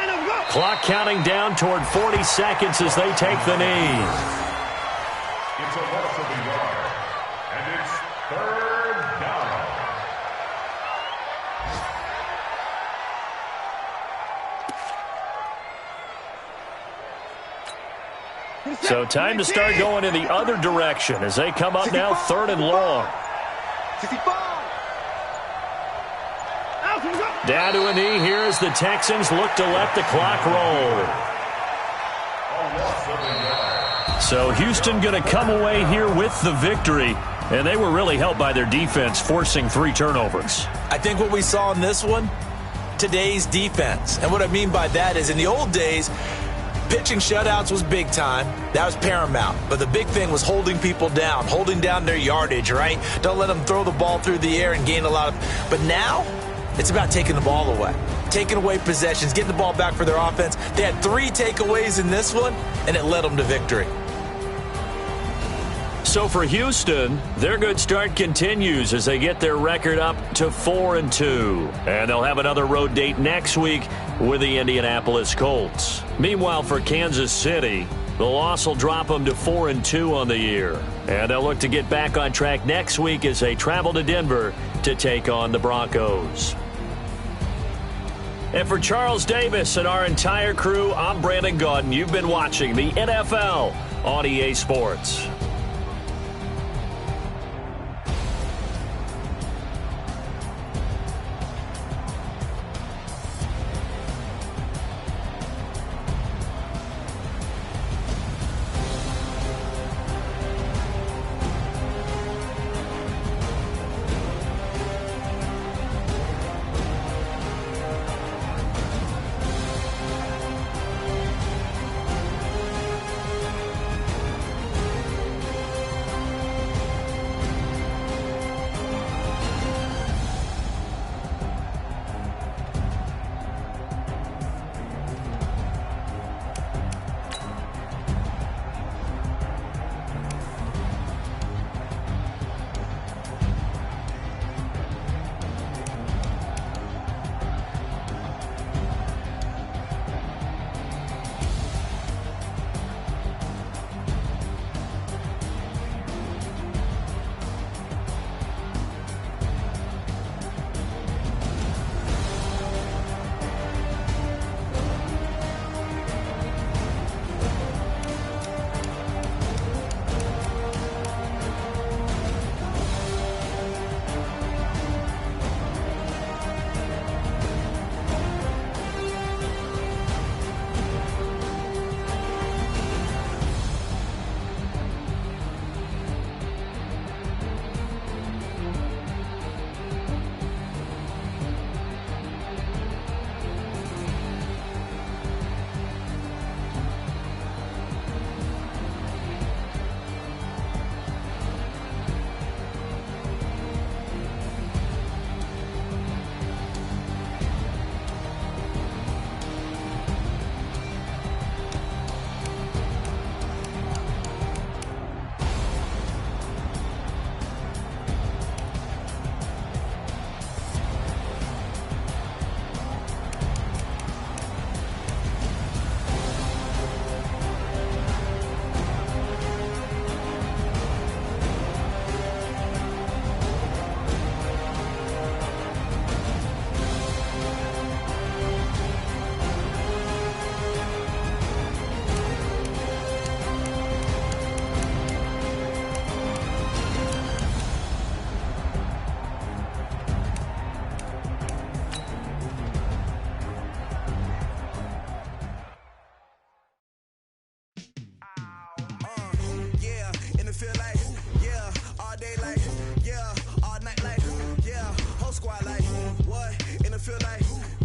Clock counting down toward 40 seconds as they take the knee. It's a loss of a yard. And it's 3rd down. So time to start going in the other direction as they come up now 3rd and long. 65. Down to a knee here as the Texans look to let the clock roll. So Houston going to come away here with the victory. And they were really helped by their defense, forcing 3 turnovers. I think what we saw in this one, today's defense. And what I mean by that is in the old days, pitching shutouts was big time. That was paramount. But the big thing was holding people down, holding down their yardage, right? Don't let them throw the ball through the air and gain a lot of... But now, it's about taking the ball away. Taking away possessions, getting the ball back for their offense. They had 3 takeaways in this one, and it led them to victory. So for Houston, their good start continues as they get their record up to 4-2. And they'll have another road date next week with the Indianapolis Colts. Meanwhile, for Kansas City, the loss will drop them to 4-2 on the year. And they'll look to get back on track next week as they travel to Denver to take on the Broncos. And for Charles Davis and our entire crew, I'm Brandon Gaudin. You've been watching the NFL on EA Sports. feel like